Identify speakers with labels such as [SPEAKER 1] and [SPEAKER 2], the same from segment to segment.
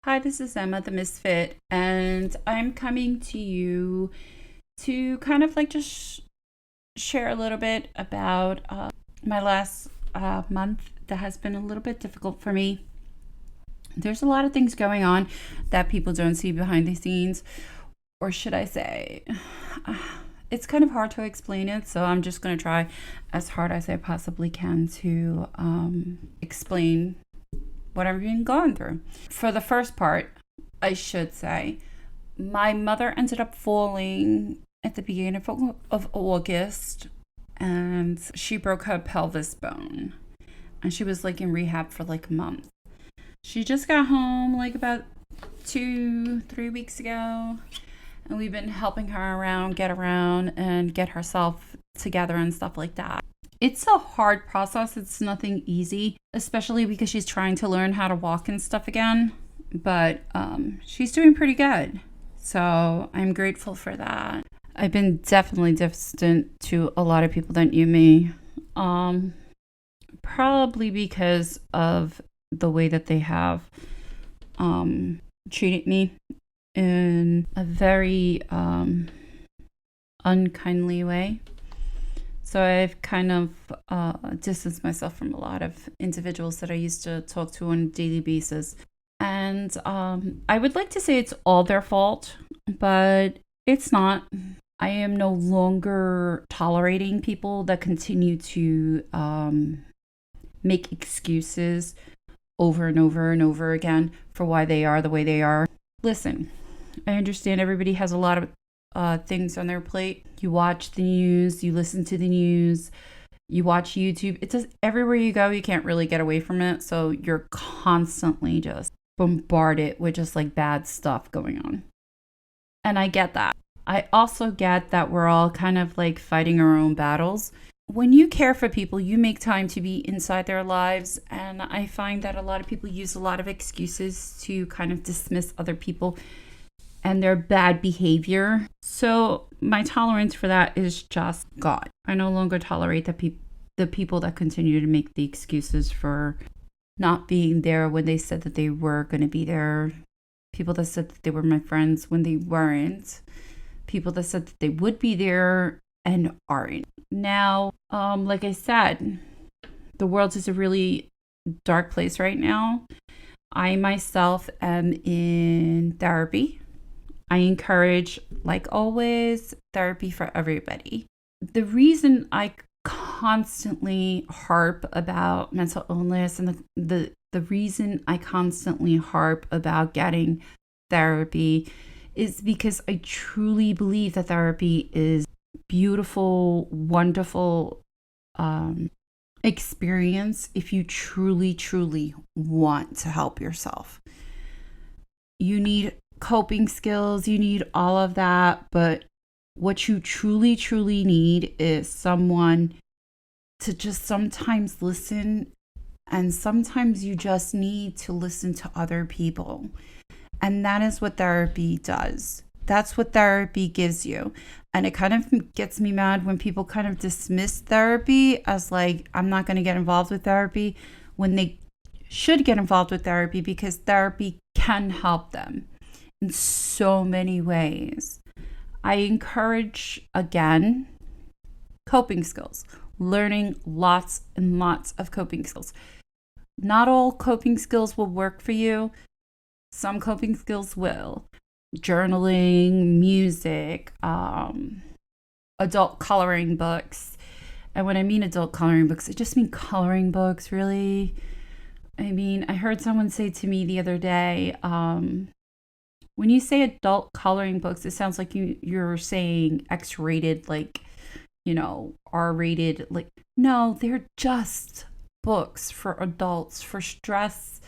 [SPEAKER 1] Hi, this is Emma the Mizfit, and I'm coming to you to kind of like just share a little bit about my last month that has been a little bit difficult for me. There's a lot of things going on that people don't see behind the scenes, or should I say, it's kind of hard to explain it, so I'm just going to try as hard as I possibly can to explain what I've been going through. For the first part, I should say, my mother ended up falling at the beginning of August, and she broke her pelvis bone. And she was like in rehab for like a month. She just got home like about 2-3 weeks ago, and we've been helping her get around and get herself together and stuff like that. It's a hard process. It's nothing easy, especially because she's trying to learn how to walk and stuff again. But she's doing pretty good. So I'm grateful for that. I've been definitely distant to a lot of people that knew me. Probably because of the way that they have treated me in a very unkindly way. So I've kind of distanced myself from a lot of individuals that I used to talk to on a daily basis. And I would like to say it's all their fault, but it's not. I am no longer tolerating people that continue to make excuses over and over and over again for why they are the way they are. Listen, I understand everybody has a lot of things on their plate. You watch the news, you listen to the news, you watch YouTube. It's just everywhere you go, you can't really get away from it. So you're constantly just bombarded with just like bad stuff going on. And I get that. I also get that we're all kind of like fighting our own battles. When you care for people, you make time to be inside their lives. And I find that a lot of people use a lot of excuses to kind of dismiss other people and their bad behavior. So my tolerance for that is just God. I no longer tolerate the people that continue to make the excuses for not being there when they said that they were going to be there. People that said that they were my friends when they weren't. People that said that they would be there and aren't. Now, like I said, the world is a really dark place right now. I myself am in therapy. I encourage, like always, therapy for everybody. The reason I constantly harp about mental illness and the reason I constantly harp about getting therapy is because I truly believe that therapy is beautiful, wonderful experience if you truly, truly want to help yourself. You need coping skills, you need all of that, but what you truly, truly need is someone to just sometimes listen, and sometimes you just need to listen to other people. And that is what therapy does. That's what therapy gives you. And it kind of gets me mad when people kind of dismiss therapy as like, I'm not going to get involved with therapy, when they should get involved with therapy, because therapy can help them in so many ways. I encourage, again, coping skills, learning lots and lots of coping skills. Not all coping skills will work for you. Some coping skills will. Journaling, music, adult coloring books. And when I mean adult coloring books, I just mean coloring books, really. I mean, I heard someone say to me the other day, when you say adult coloring books, it sounds like you're saying X-rated, like, R-rated. Like, no, they're just books for adults, for stress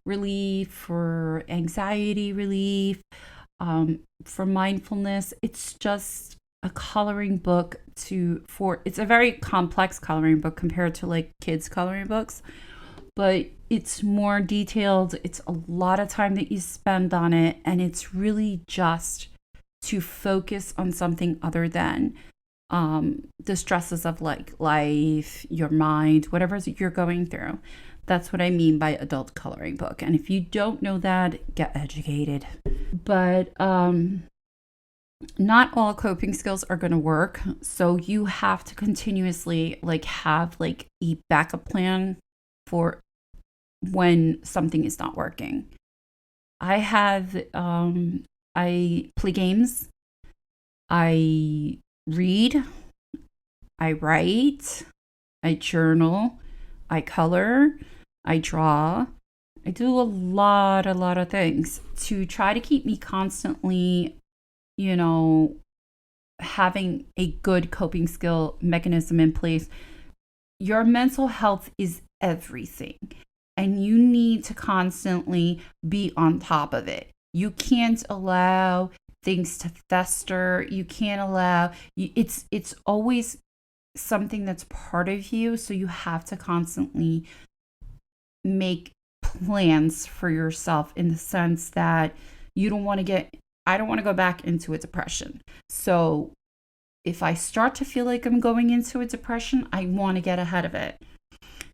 [SPEAKER 1] relief, for anxiety relief, for mindfulness. It's just a coloring book it's a very complex coloring book compared to like kids coloring books, but it's more detailed. It's a lot of time that you spend on it, and it's really just to focus on something other than the stresses of like life, your mind, whatever you're going through. That's what I mean by adult coloring book. And if you don't know that, get educated. But not all coping skills are going to work. So you have to continuously like have like a backup plan for when something is not working. I play games, I read, I write, I journal, I color, I draw. I do a lot of things to try to keep me constantly, you know, having a good coping skill mechanism in place. Your mental health is everything, and you need to constantly be on top of it. You can't allow things to fester. You can't allow it's always something that's part of you, so you have to constantly make plans for yourself in the sense that you don't want to get I don't want to go back into a depression. So if I start to feel like I'm going into a depression, I want to get ahead of it.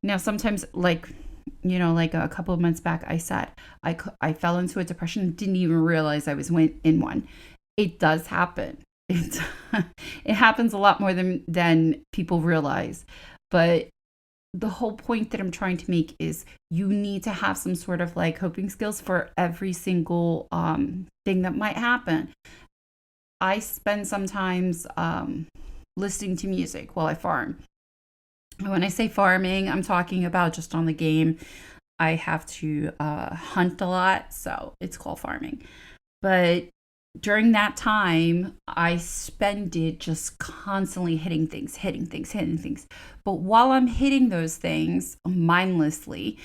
[SPEAKER 1] Now, sometimes, like, like a couple of months back, I said I fell into a depression, didn't even realize I was in one. It does happen. It happens a lot more than people realize. But the whole point that I'm trying to make is you need to have some sort of like coping skills for every single thing that might happen. I spend sometimes listening to music while I farm. When I say farming, I'm talking about just on the game. I have to hunt a lot, so it's called farming. But during that time, I spend it just constantly hitting things. But while I'm hitting those things mindlessly,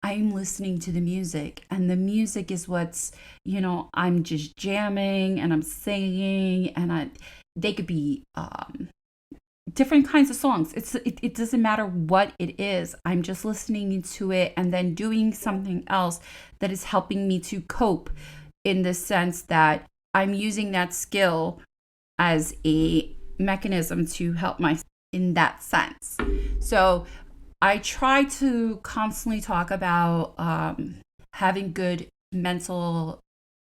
[SPEAKER 1] I'm listening to the music, and the music is what's, I'm just jamming and I'm singing, and they could be different kinds of songs. It doesn't matter what it is. I'm just listening to it and then doing something else that is helping me to cope, in the sense that I'm using that skill as a mechanism to help myself in that sense. So I try to constantly talk about having good mental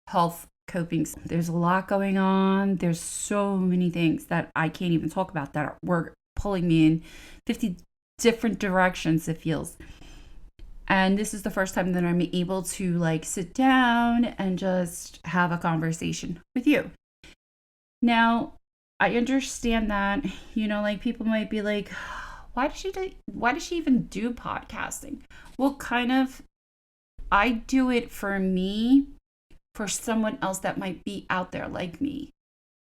[SPEAKER 1] health coping. There's a lot going on. There's so many things that I can't even talk about that were pulling me in 50 different directions, it feels. And this is the first time that I'm able to like sit down and just have a conversation with you. Now, I understand that, like people might be like, why does she even do podcasting? Well, kind of, I do it for me, for someone else that might be out there like me.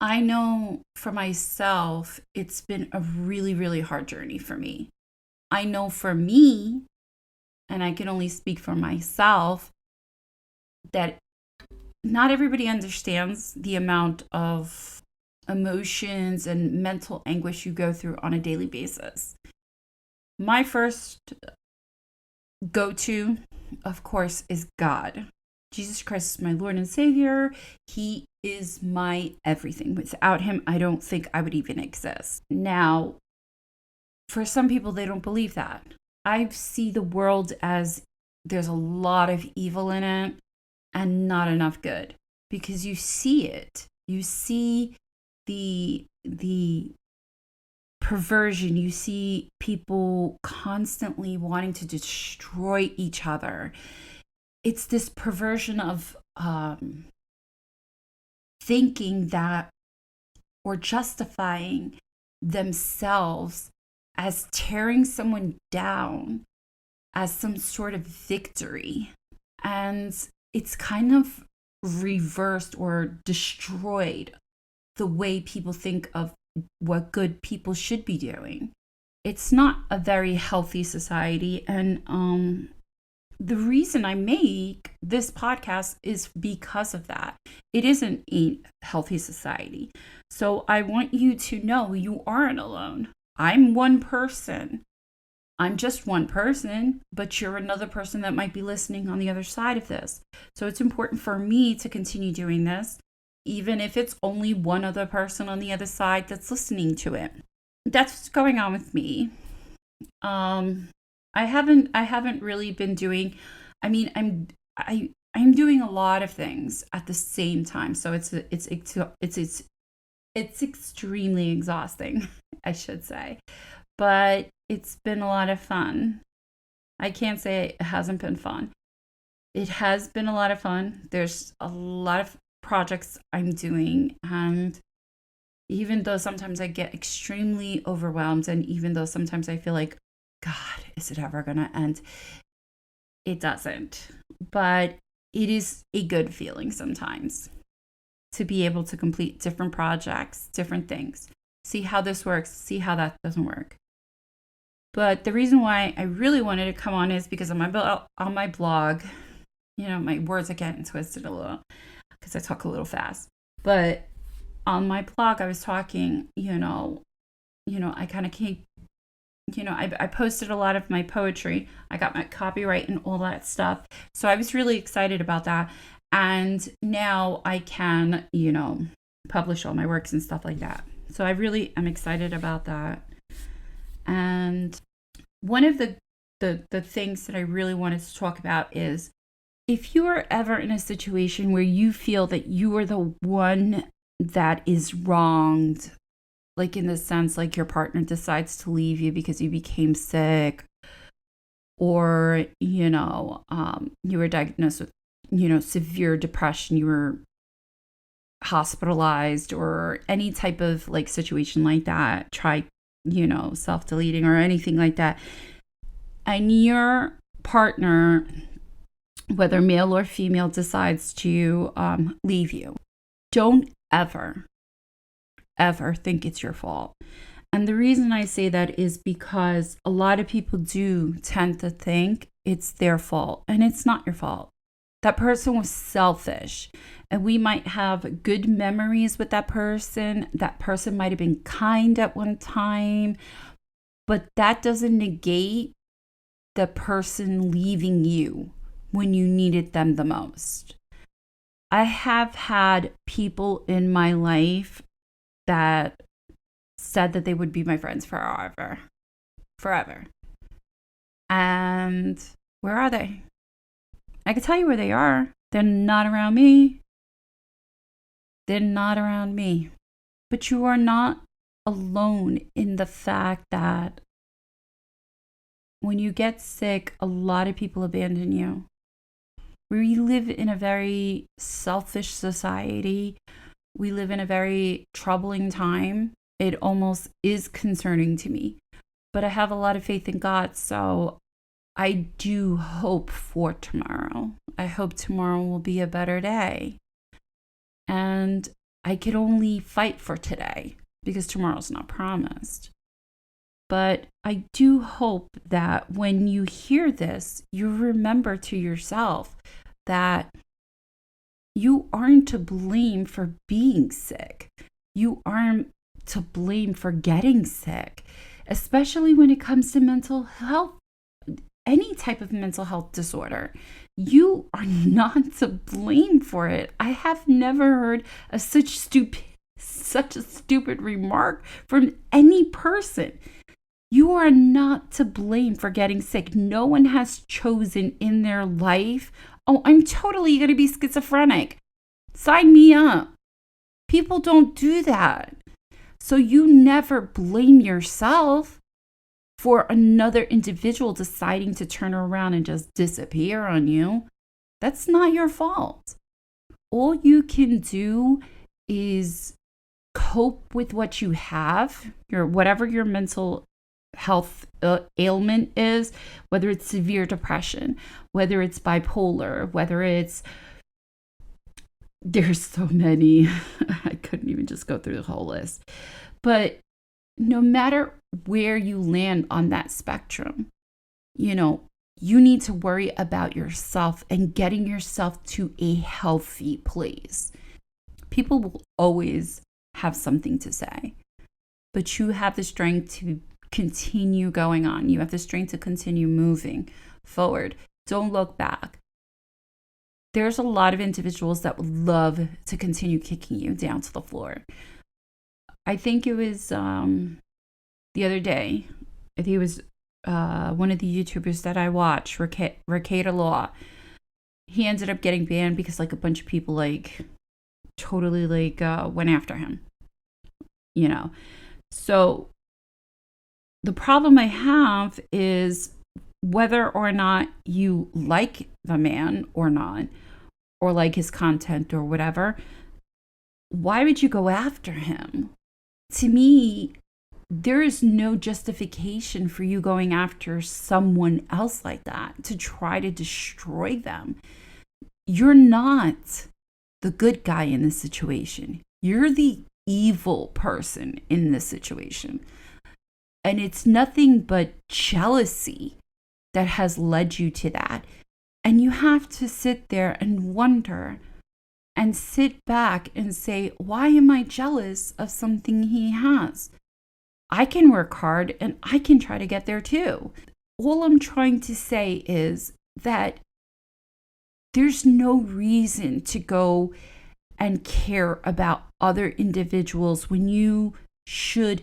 [SPEAKER 1] I know for myself, it's been a really, really hard journey for me. I know for me, and I can only speak for myself, that not everybody understands the amount of emotions and mental anguish you go through on a daily basis. My first go-to, of course, is God. Jesus Christ is my Lord and Savior. He is my everything. Without him, I don't think I would even exist. Now, for some people, they don't believe that. I see the world as there's a lot of evil in it and not enough good, because you see it. You see the perversion. You see people constantly wanting to destroy each other. It's this perversion of thinking that, or justifying themselves as tearing someone down as some sort of victory. And it's kind of reversed or destroyed the way people think of what good people should be doing. It's not a very healthy society. And the reason I make this podcast is because of that. It isn't a healthy society. So I want you to know you aren't alone. I'm one person. I'm just one person, but you're another person that might be listening on the other side of this. So it's important for me to continue doing this, even if it's only one other person on the other side that's listening to it. That's what's going on with me. I haven't really been doing. I mean, I'm doing a lot of things at the same time, so it's extremely exhausting, I should say. But it's been a lot of fun. I can't say it hasn't been fun. It has been a lot of fun. There's a lot of projects I'm doing, and even though sometimes I get extremely overwhelmed, and even though sometimes I feel like, God, is it ever going to end? It doesn't. But it is a good feeling sometimes to be able to complete different projects, different things, see how this works, see how that doesn't work. But the reason why I really wanted to come on is because on my blog, my words are getting twisted a little because I talk a little fast. But on my blog, I was talking, I kind of keep, I posted a lot of my poetry. I got my copyright and all that stuff. So I was really excited about that. And now I can, publish all my works and stuff like that. So I really am excited about that. And one of the things that I really wanted to talk about is, if you are ever in a situation where you feel that you are the one that is wronged, like in the sense like your partner decides to leave you because you became sick, or you were diagnosed with severe depression, you were hospitalized, or any type of like situation like that, try self-deleting or anything like that, and your partner, whether male or female, decides to leave you, don't ever think it's your fault. And the reason I say that is because a lot of people do tend to think it's their fault, and it's not your fault. That person was selfish, and we might have good memories with that person. That person might have been kind at one time, but that doesn't negate the person leaving you when you needed them the most. I have had people in my life that said that they would be my friends forever. And where are they? I can tell you where they are. They're not around me. They're not around me. But you are not alone in the fact that when you get sick, a lot of people abandon you. We live in a very selfish society. We live in a very troubling time. It almost is concerning to me. But I have a lot of faith in God, so I do hope for tomorrow. I hope tomorrow will be a better day. And I can only fight for today because tomorrow's not promised. But I do hope that when you hear this, you remember to yourself that you aren't to blame for being sick. You aren't to blame for getting sick, especially when it comes to mental health, any type of mental health disorder. You are not to blame for it. I have never heard of such a stupid remark from any person. You are not to blame for getting sick. No one has chosen in their life, oh, I'm totally going to be schizophrenic. Sign me up. People don't do that. So you never blame yourself for another individual deciding to turn around and just disappear on you. That's not your fault. All you can do is cope with what you have, whatever your mental health ailment is, whether it's severe depression, whether it's bipolar, there's so many. I couldn't even just go through the whole list. But no matter where you land on that spectrum, you need to worry about yourself and getting yourself to a healthy place. People will always have something to say, but you have the strength to continue going on. You have the strength to continue moving forward. Don't look back. There's a lot of individuals that would love to continue kicking you down to the floor. I think it was the other day. I think it was one of the YouTubers that I watch, Ricada Law, he ended up getting banned because like a bunch of people like totally like went after him, you know. So the problem I have is whether or not you like the man or not, or like his content or whatever, why would you go after him? To me, there is no justification for you going after someone else like that to try to destroy them. You're not the good guy in this situation. You're the evil person in this situation. And it's nothing but jealousy that has led you to that. And you have to sit there and wonder and sit back and say, why am I jealous of something he has? I can work hard and I can try to get there too. All I'm trying to say is that there's no reason to go and care about other individuals when you should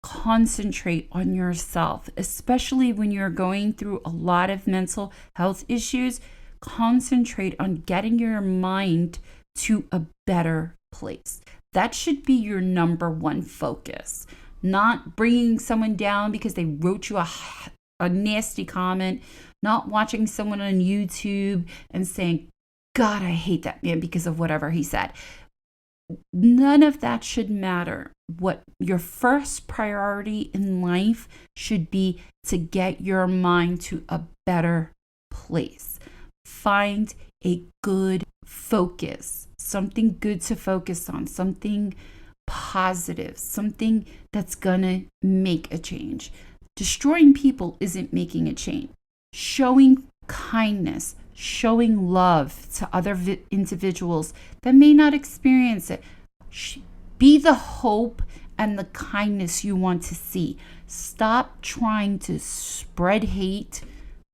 [SPEAKER 1] concentrate on yourself, especially when you're going through a lot of mental health issues. Concentrate on getting your mind to a better place. That should be your number one focus, not bringing someone down because they wrote you a nasty comment, not watching someone on YouTube and saying, God, I hate that man because of whatever he said. None of that should matter. What your first priority in life should be to get your mind to a better place. Find a good focus, something good to focus on, something positive, something that's gonna make a change. Destroying people isn't making a change. Showing kindness, showing love to other individuals that may not experience it. Be the hope and the kindness you want to see. Stop trying to spread hate.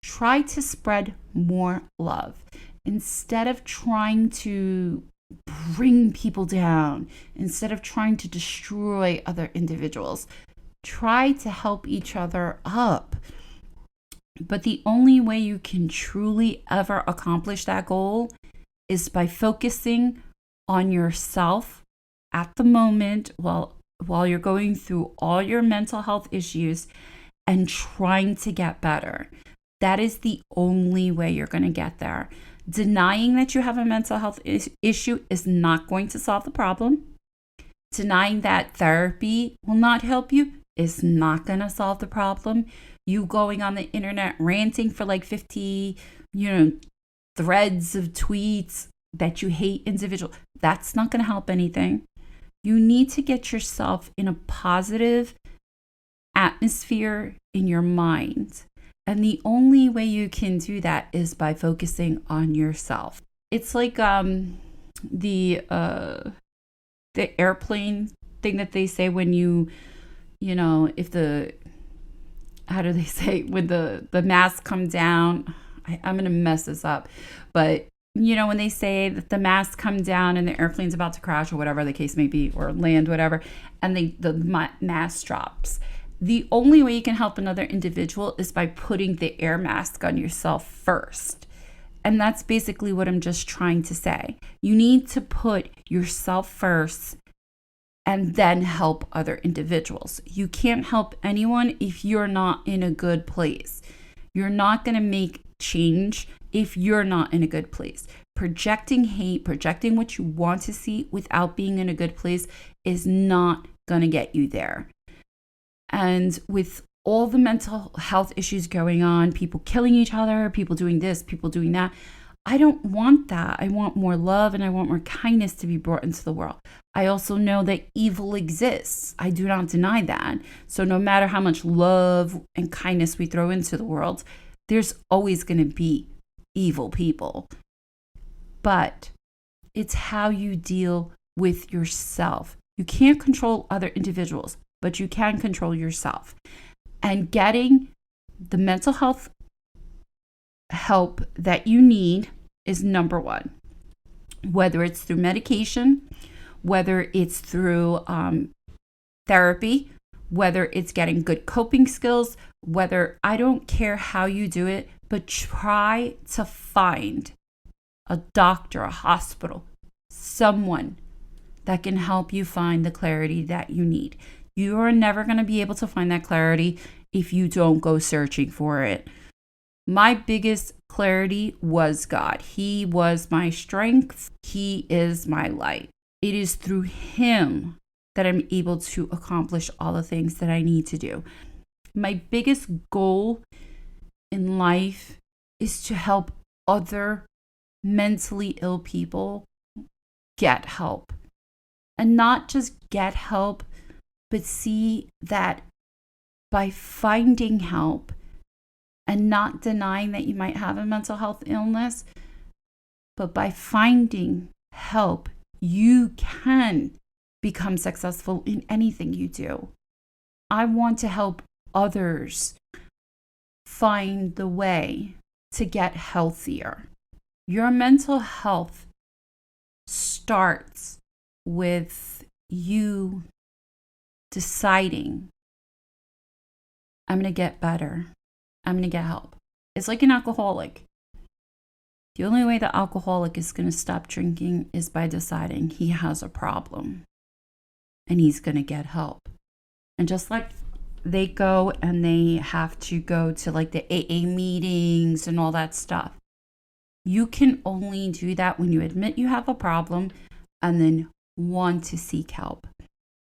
[SPEAKER 1] Try to spread more love. Instead of trying to bring people down, instead of trying to destroy other individuals, try to help each other up. But the only way you can truly ever accomplish that goal is by focusing on yourself at the moment while you're going through all your mental health issues and trying to get better. That is the only way you're going to get there. Denying that you have a mental health issue is not going to solve the problem. Denying that therapy will not help you is not going to solve the problem. You going on the internet ranting for like 50, threads of tweets that you hate individual, that's not going to help anything. You need to get yourself in a positive atmosphere in your mind. And the only way you can do that is by focusing on yourself. It's like the airplane thing that they say when if the, how do they say, when the masks come down, I'm going to mess this up, but when they say that the masks come down and the airplane's about to crash or whatever the case may be, or land, whatever, and the mask drops. The only way you can help another individual is by putting the air mask on yourself first. And that's basically what I'm just trying to say. You need to put yourself first and then help other individuals. You can't help anyone if you're not in a good place. You're not going to make change if you're not in a good place. Projecting hate, projecting what you want to see without being in a good place is not going to get you there. And with all the mental health issues going on, people killing each other, people doing this, people doing that, I don't want that. I want more love and I want more kindness to be brought into the world. I also know that evil exists. I do not deny that. So no matter how much love and kindness we throw into the world, there's always going to be evil people. But it's how you deal with yourself. You can't control other individuals, but you can control yourself. And getting the mental health help that you need is number one. Whether it's through medication, whether it's through therapy, whether it's getting good coping skills, whether I don't care how you do it, but try to find a doctor, a hospital, someone that can help you find the clarity that you need. You are never going to be able to find that clarity if you don't go searching for it. My biggest clarity was God. He was my strength. He is my light. It is through Him that I'm able to accomplish all the things that I need to do. My biggest goal in life is to help other mentally ill people get help. And not just get help, but see that by finding help and not denying that you might have a mental health illness, but by finding help, you can become successful in anything you do. I want to help others find the way to get healthier. Your mental health starts with you deciding, I'm going to get better. I'm going to get help. It's like an alcoholic. The only way the alcoholic is going to stop drinking is by deciding he has a problem and he's going to get help. And just like they go and they have to go to like the AA meetings and all that stuff, you can only do that when you admit you have a problem and then want to seek help.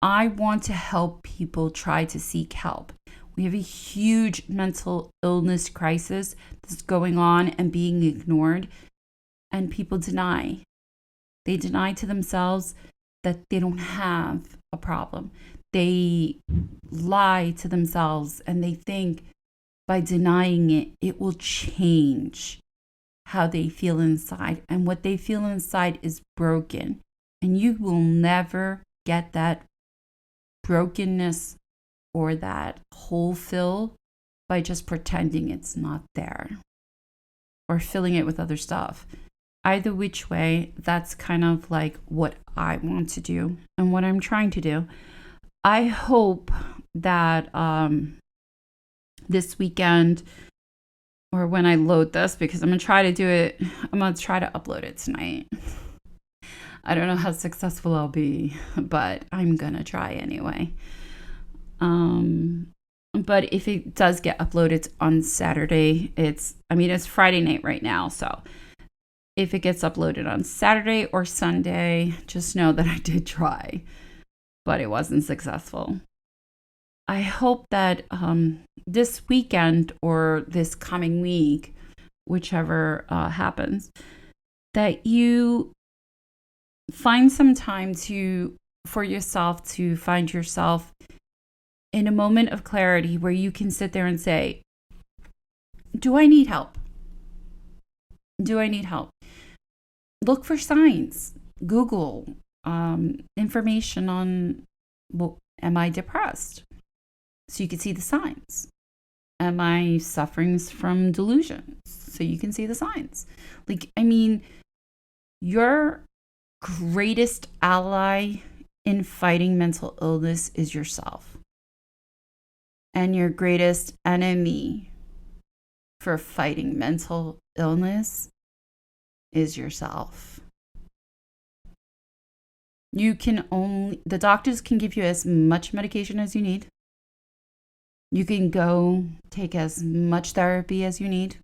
[SPEAKER 1] I want to help people try to seek help. We have a huge mental illness crisis that's going on and being ignored, and people deny. They deny to themselves that they don't have a problem. They lie to themselves and they think by denying it, it will change how they feel inside. And what they feel inside is broken. And you will never get that brokenness or that hole fill by just pretending it's not there or filling it with other stuff. Either which way, that's kind of like what I want to do and what I'm trying to do. I hope that this weekend, or when I load this, because I'm going to try to do it, I'm going to try to upload it tonight. I don't know how successful I'll be, but I'm going to try anyway. But if it does get uploaded on Saturday, it's Friday night right now. So if it gets uploaded on Saturday or Sunday, just know that I did try, but it wasn't successful. I hope that this weekend or this coming week, whichever happens, that you find some time for yourself to find yourself in a moment of clarity where you can sit there and say, do I need help? Do I need help? Look for signs. Google information on, well, am I depressed? So you can see the signs. Am I suffering from delusions? So you can see the signs. Your greatest ally in fighting mental illness is yourself. And your greatest enemy for fighting mental illness is yourself. The doctors can give you as much medication as you need. You can go take as much therapy as you need.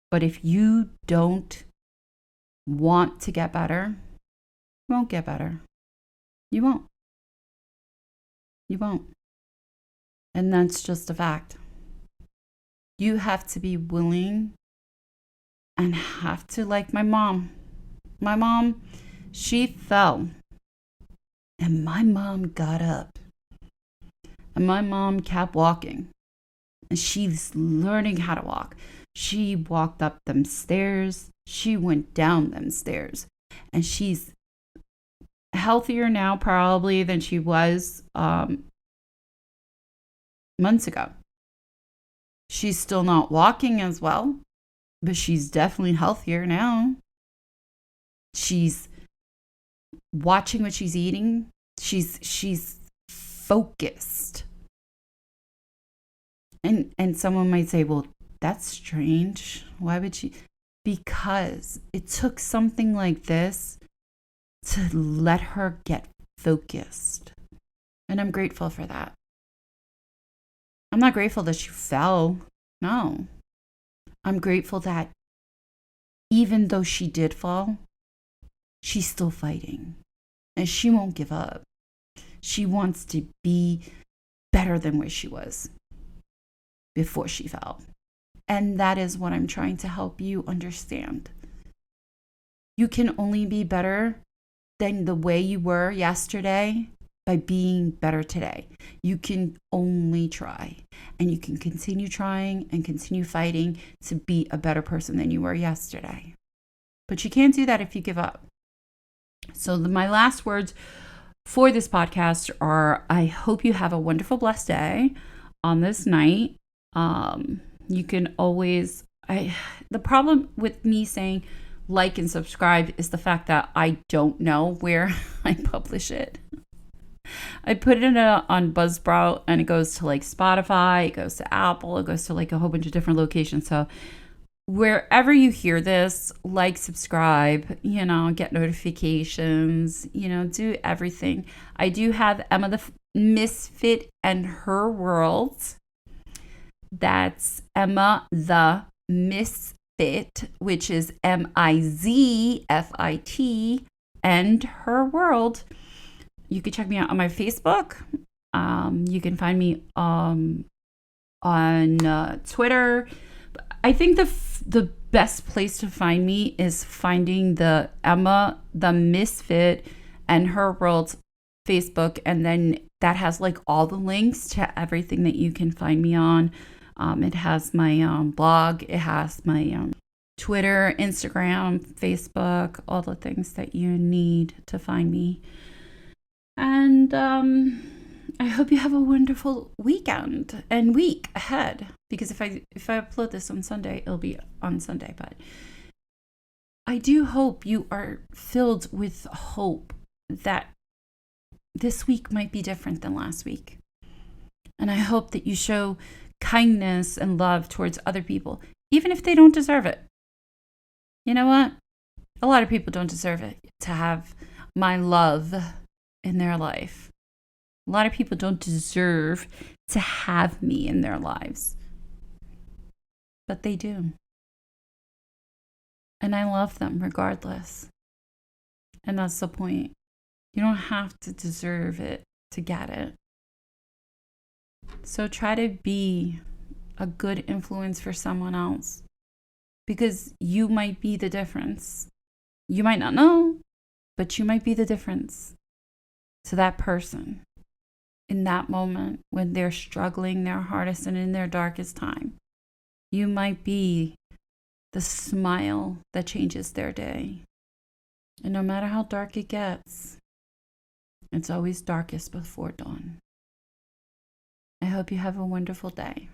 [SPEAKER 1] But if you don't want to get better, you won't get better. You won't. You won't. And that's just a fact. You have to be willing and have to, like my mom. My mom, she fell. And my mom got up. And my mom kept walking. And she's learning how to walk. She walked up them stairs. She went down them stairs. And she's healthier now probably than she was months ago. She's still not walking as well, but she's definitely healthier now. She's watching what she's eating. She's focused. And someone might say, well, that's strange. Why would she? Because it took something like this to let her get focused. And I'm grateful for that. I'm not grateful that she fell. No. I'm grateful that even though she did fall, she's still fighting. And she won't give up. She wants to be better than where she was before she fell. And that is what I'm trying to help you understand. You can only be better than the way you were yesterday by being better today. You can only try, and you can continue trying and continue fighting to be a better person than you were yesterday. But you can't do that if you give up. So my last words for this podcast are, I hope you have a wonderful, blessed day on this night. You can always, the problem with me saying like and subscribe is the fact that I don't know where I publish it. I put it on Buzzsprout and it goes to like Spotify, it goes to Apple, it goes to like a whole bunch of different locations. So wherever you hear this, like, subscribe, get notifications, do everything. I do have Emma the Mizfit and Her World. That's Emma the Mizfit, which is MIZFIT, and Her World. You can check me out on my Facebook. You can find me on Twitter. I think the best place to find me is finding the Emma the Mizfit and Her World Facebook, and then that has like all the links to everything that you can find me on. It has my blog, it has my Twitter, Instagram, Facebook, all the things that you need to find me. And I hope you have a wonderful weekend and week ahead. Because if I upload this on Sunday, it'll be on Sunday. But I do hope you are filled with hope that this week might be different than last week. And I hope that you show kindness and love towards other people, even if they don't deserve it. You know what? A lot of people don't deserve it, to have my love in their life. A lot of people don't deserve to have me in their lives. But they do. And I love them regardless. And that's the point. You don't have to deserve it to get it. So try to be a good influence for someone else, because you might be the difference. You might not know, but you might be the difference to that person in that moment when they're struggling their hardest and in their darkest time. You might be the smile that changes their day. And no matter how dark it gets, it's always darkest before dawn. I hope you have a wonderful day.